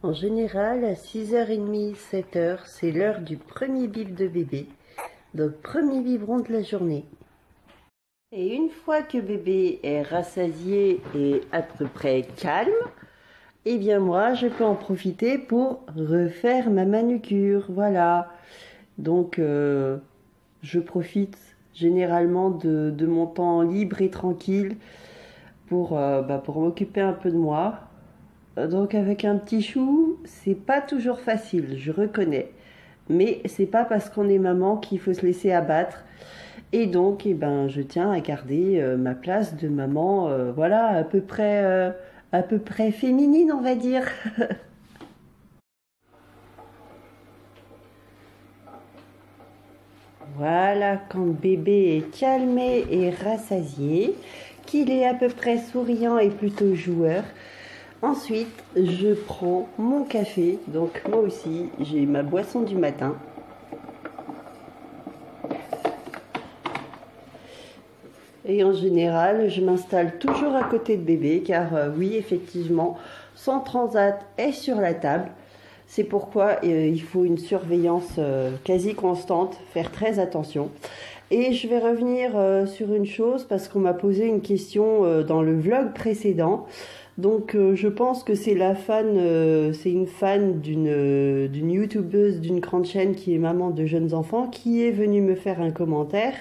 En général, à 6h30, 7h, c'est l'heure du premier bib de bébé. Donc, premier biberon de la journée. Et une fois que bébé est rassasié et à peu près calme, eh bien moi, je peux en profiter pour refaire ma manucure. Voilà. Donc, je profite généralement de mon temps libre et tranquille pour m'occuper un peu de moi. Donc avec un petit chou, c'est pas toujours facile, je reconnais. Mais c'est pas parce qu'on est maman qu'il faut se laisser abattre. Et donc, eh ben, je tiens à garder ma place de maman, voilà, à peu près féminine, on va dire. Voilà, quand bébé est calmé et rassasié, qu'il est à peu près souriant et plutôt joueur, ensuite je prends mon café. Donc moi aussi, j'ai ma boisson du matin. Et en général, je m'installe toujours à côté de bébé car oui, effectivement, son transat est sur la table. C'est pourquoi il faut une surveillance quasi constante, faire très attention. Et je vais revenir sur une chose parce qu'on m'a posé une question dans le vlog précédent. Donc je pense que c'est c'est une fan d'une youtubeuse d'une grande chaîne qui est maman de jeunes enfants qui est venue me faire un commentaire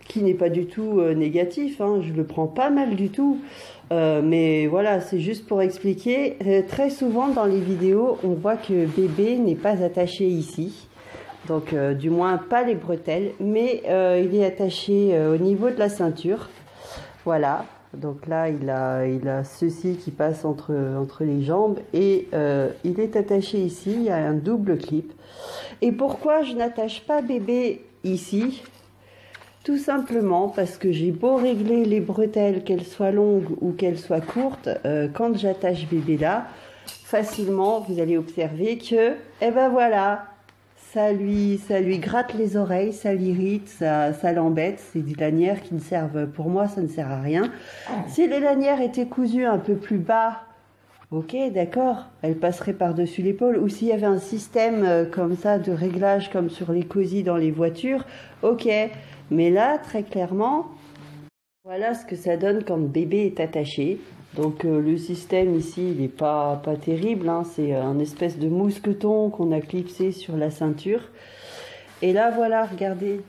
qui n'est pas du tout négatif, hein, je le prends pas mal du tout. Mais voilà, c'est juste pour expliquer. Très souvent dans les vidéos, on voit que bébé n'est pas attaché ici. Donc du moins pas les bretelles, mais il est attaché au niveau de la ceinture. Voilà. Donc là, il a ceci qui passe entre les jambes et il est attaché ici. Il y a un double clip. Et pourquoi je n'attache pas bébé ici? Tout simplement parce que j'ai beau régler les bretelles, qu'elles soient longues ou qu'elles soient courtes, quand j'attache bébé là, facilement, vous allez observer que, eh ben voilà, ça lui gratte les oreilles, ça l'irrite, ça l'embête. C'est des lanières qui ne servent, pour moi, ça ne sert à rien. Si les lanières étaient cousues un peu plus bas, ok, d'accord, elles passeraient par-dessus l'épaule. Ou s'il y avait un système comme ça de réglage, comme sur les cosy dans les voitures, ok. Mais là, très clairement, voilà ce que ça donne quand bébé est attaché. Donc le système ici, il n'est pas terrible, hein. C'est un espèce de mousqueton qu'on a clipsé sur la ceinture. Et là, voilà, regardez.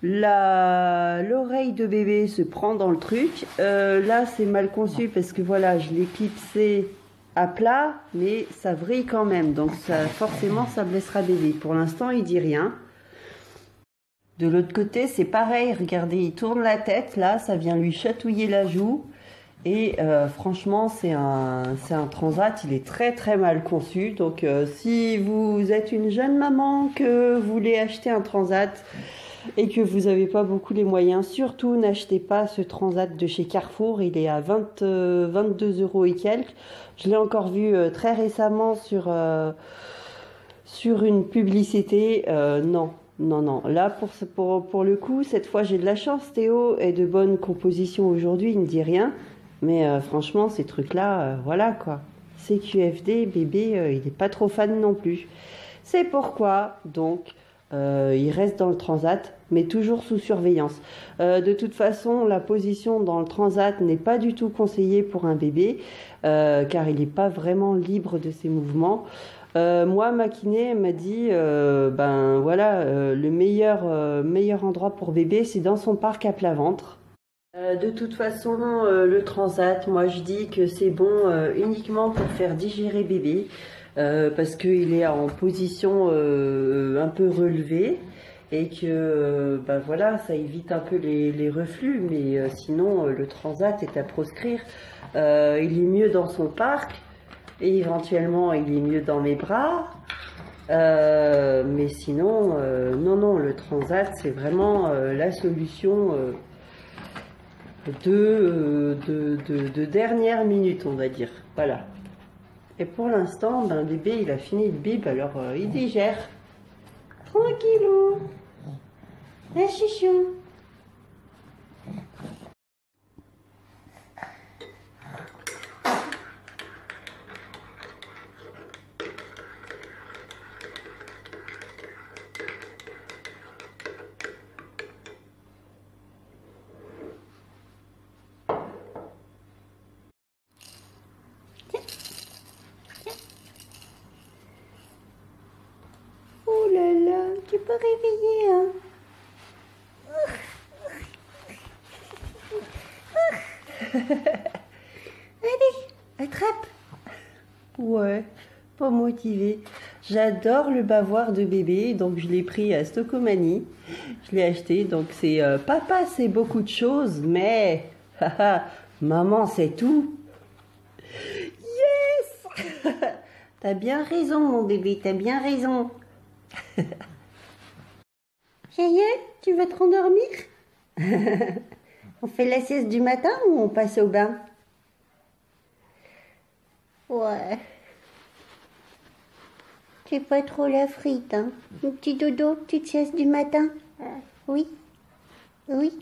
L'oreille de bébé se prend dans le truc. Là, c'est mal conçu parce que voilà, je l'ai clipsé à plat, mais ça vrille quand même. Donc ça, forcément, ça blessera bébé. Pour l'instant, il dit rien. De l'autre côté, c'est pareil. Regardez, il tourne la tête. Là, ça vient lui chatouiller la joue. Et franchement, c'est un transat. Il est très très mal conçu. Donc, si vous êtes une jeune maman que vous voulez acheter un transat et que vous n'avez pas beaucoup les moyens, surtout n'achetez pas ce transat de chez Carrefour. Il est à 22 euros et quelques. Je l'ai encore vu très récemment sur une publicité. Non. Non, non. Là, pour le coup, cette fois, j'ai de la chance. Théo est de bonne composition aujourd'hui, il ne dit rien. Mais franchement, ces trucs-là, voilà quoi. CQFD, bébé, il n'est pas trop fan non plus. C'est pourquoi, donc, il reste dans le transat, mais toujours sous surveillance. De toute façon, la position dans le transat n'est pas du tout conseillée pour un bébé, car il n'est pas vraiment libre de ses mouvements. Moi, ma kiné m'a dit, ben voilà, le meilleur endroit pour bébé, c'est dans son parc à plat ventre. De toute façon, le transat, moi je dis que c'est bon uniquement pour faire digérer bébé, parce qu'il est en position un peu relevée et que ben voilà, ça évite un peu les reflux, mais sinon le transat est à proscrire. Il est mieux dans son parc et éventuellement il est mieux dans mes bras. Mais sinon, non, non, le transat c'est vraiment la solution de dernière minute, on va dire. Voilà. Et pour l'instant, ben, bébé, il a fini le bib, alors il digère. Tranquillou. Un chouchou. Tu peux réveiller, hein? Allez, attrape. Ouais, pas motivé. J'adore le bavoir de bébé, donc je l'ai pris à Stocomanie. Je l'ai acheté, donc c'est papa, c'est beaucoup de choses, mais maman, c'est tout. Yes. T'as bien raison, mon bébé, t'as bien raison. Ça y est, tu vas te rendormir? On fait la sieste du matin ou on passe au bain? Ouais. C'est pas trop la frite, hein? Un petit dodo, petite sieste du matin? Oui? Oui?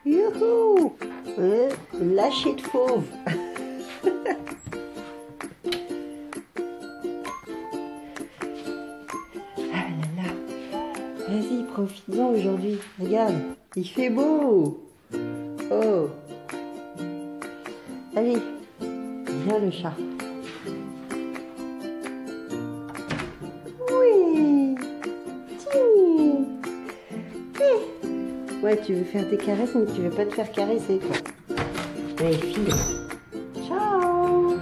Youhou! Lâcher de fauve. Ah là là. Vas-y, profites-en aujourd'hui. Regarde, il fait beau. Oh. Allez, viens le chat. Oui. Tiens. Ouais, tu veux faire des caresses, mais tu veux pas te faire caresser, quoi. Allez, file. Ciao.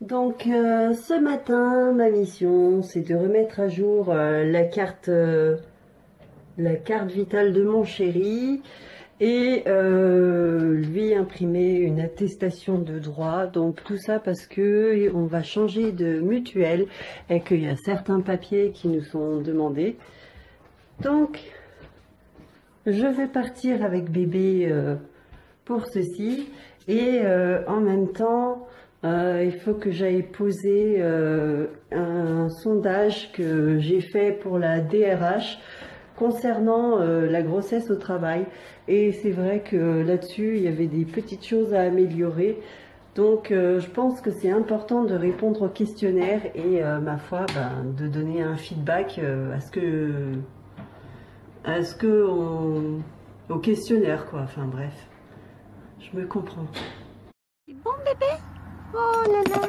Donc, ce matin, ma mission, c'est de remettre à jour la carte vitale de mon chéri et lui imprimer une attestation de droit. Donc tout ça parce que on va changer de mutuelle et qu'il y a certains papiers qui nous sont demandés. Donc je vais partir avec bébé pour ceci et en même temps il faut que j'aille poser un sondage que j'ai fait pour la DRH concernant la grossesse au travail. Et c'est vrai que là-dessus, il y avait des petites choses à améliorer. Donc je pense que c'est important de répondre au questionnaire et ma foi, de donner un feedback au questionnaire, quoi. Enfin bref, je me comprends. C'est bon bébé? Oh là là,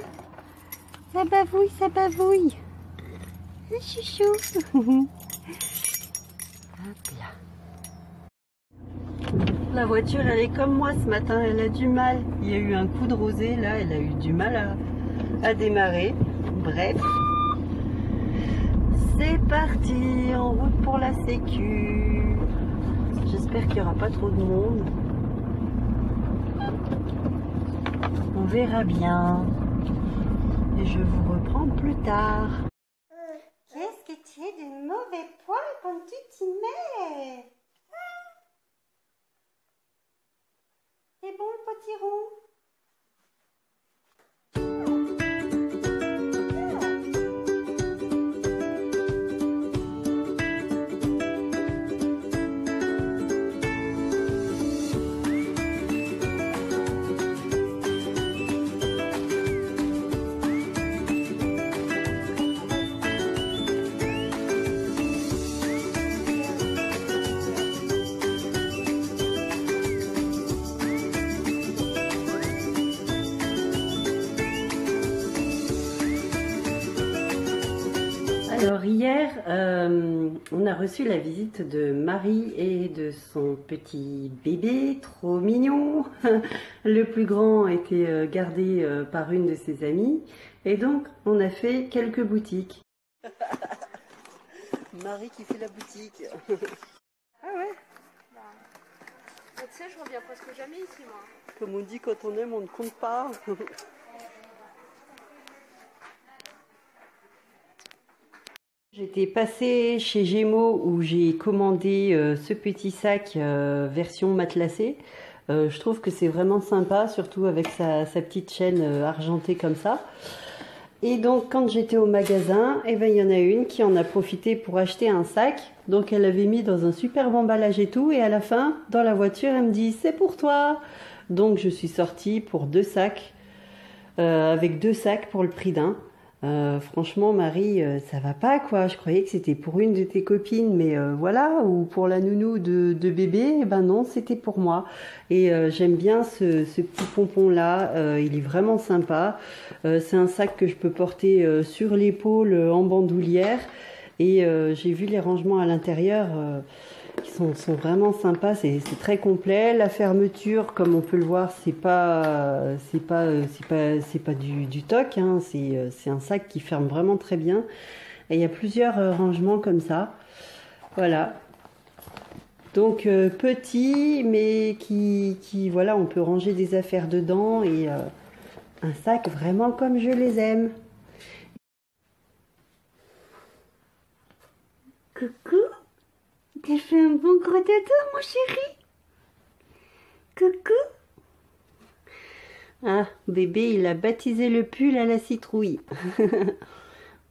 ça bavouille, ça bavouille. Chouchou. Hop là. La voiture, elle est comme moi ce matin, elle a du mal. Il y a eu un coup de rosée, là, elle a eu du mal à démarrer. Bref, c'est parti, en route pour la sécu. J'espère qu'il n'y aura pas trop de monde. On verra bien. Et je vous reprends plus tard. Qu'est-ce que tu es de mauvais poil quand tu t'y mets? C'est bon le potiron? Alors hier, on a reçu la visite de Marie et de son petit bébé, trop mignon. Le plus grand a été gardé par une de ses amies et donc on a fait quelques boutiques. Marie qui fait la boutique. Ah ouais? Tu sais, je reviens presque jamais ici, moi. Comme on dit, quand on aime, on ne compte pas. J'étais passée chez Gémeaux où j'ai commandé ce petit sac version matelassée. Je trouve que c'est vraiment sympa, surtout avec sa petite chaîne argentée comme ça. Et donc quand j'étais au magasin, eh ben, il y en a une qui en a profité pour acheter un sac. Donc elle avait mis dans un superbe emballage et tout. Et à la fin, dans la voiture, elle me dit c'est pour toi. Donc je suis sortie pour deux sacs, avec deux sacs pour le prix d'un. Franchement, Marie, ça va pas quoi. Je croyais que c'était pour une de tes copines, mais voilà, ou pour la nounou de bébé. Eh ben non, c'était pour moi. Et j'aime bien ce petit pompon là. Il est vraiment sympa. C'est un sac que je peux porter sur l'épaule en bandoulière. Et j'ai vu les rangements à l'intérieur. Qui sont vraiment sympas, c'est très complet. La fermeture, comme on peut le voir, c'est pas du toc, hein. C'est un sac qui ferme vraiment très bien. Et il y a plusieurs rangements comme ça. Voilà. Donc petit, mais voilà, on peut ranger des affaires dedans et un sac vraiment comme je les aime. Coucou, t'as fait un bon gros dodo, mon chéri. Coucou. Ah, bébé, il a baptisé le pull à la citrouille.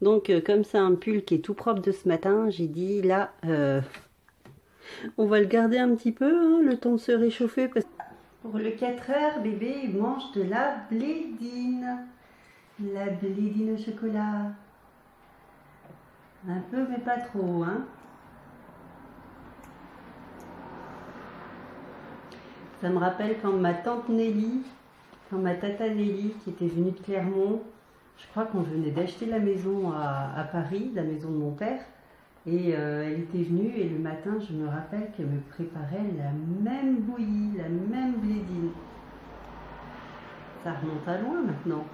Donc, comme c'est un pull qui est tout propre de ce matin, j'ai dit là, on va le garder un petit peu, hein, le temps de se réchauffer. Pour le 4 heures, bébé, il mange de la blédine. La blédine au chocolat. Un peu, mais pas trop, hein. Ça me rappelle quand ma tante Nelly, quand ma tata Nelly, qui était venue de Clermont, je crois qu'on venait d'acheter la maison à Paris, la maison de mon père, et elle était venue et le matin, je me rappelle qu'elle me préparait la même bouillie, la même blédine. Ça remonte à loin maintenant.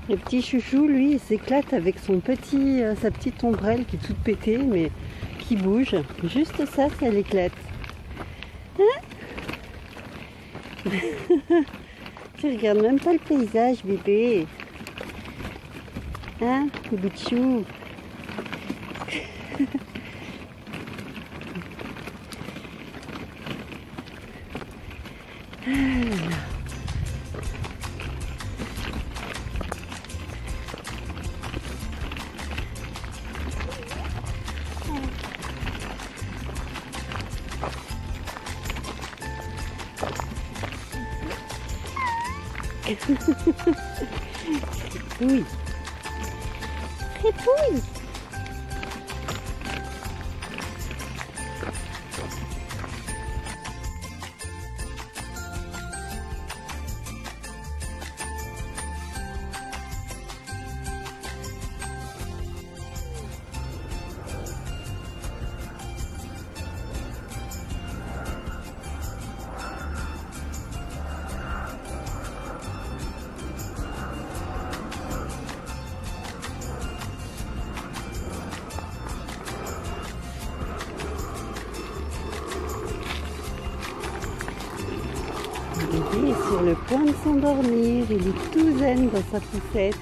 Le petit chouchou, lui, il s'éclate avec sa petite ombrelle qui est toute pétée, mais qui bouge. Juste ça, ça l'éclate. Hein? Tu regardes même pas le paysage, bébé. Hein, bout de chou. Oui. Crépouille. Bébé est sur le point de s'endormir, il est tout zen dans sa poussette.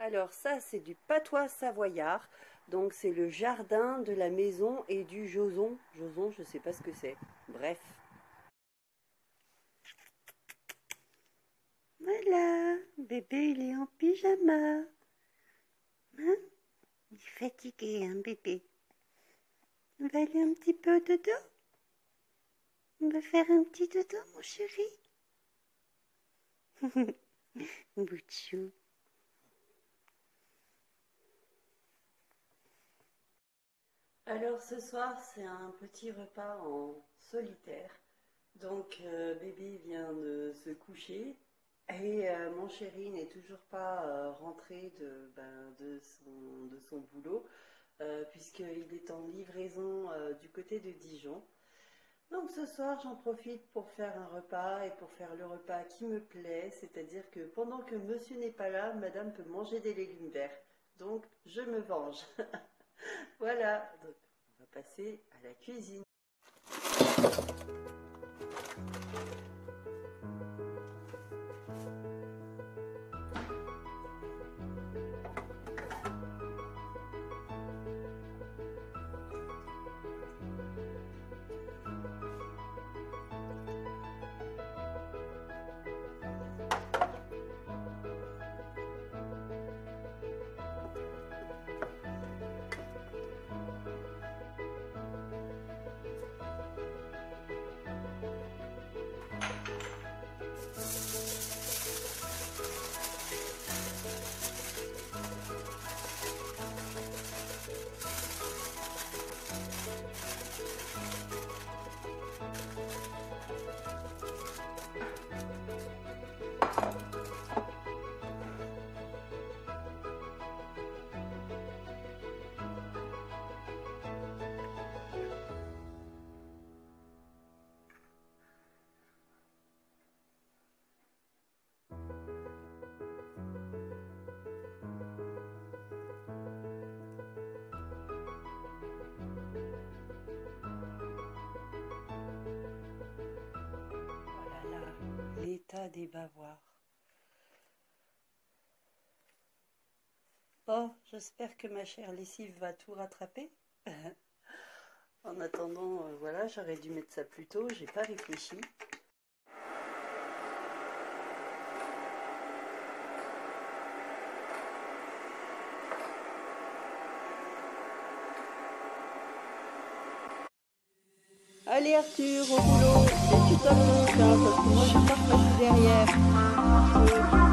Alors ça, c'est du patois savoyard. Donc c'est le jardin de la maison et du joson. Joson, je sais pas ce que c'est. Bref. Voilà, bébé, il est en pyjama. Hein? Il est fatigué, hein, bébé. On va aller un petit peu au dodo. On va faire un petit dodo, mon chéri. Bouchou. Alors ce soir, c'est un petit repas en solitaire. Donc bébé vient de se coucher et mon chéri n'est toujours pas rentré de son boulot. puisqu'il est en livraison du côté de Dijon. Donc ce soir, j'en profite pour faire un repas et pour faire le repas qui me plaît, c'est-à-dire que pendant que monsieur n'est pas là, madame peut manger des légumes verts. Donc je me venge. Voilà, donc on va passer à la cuisine. L'état des bavoirs. Oh, j'espère que ma chère lessive va tout rattraper. En attendant, voilà, j'aurais dû mettre ça plus tôt, j'ai pas réfléchi. Allez Arthur, au boulot, et tu t'en montes, hein, parce que moi je pars passer derrière.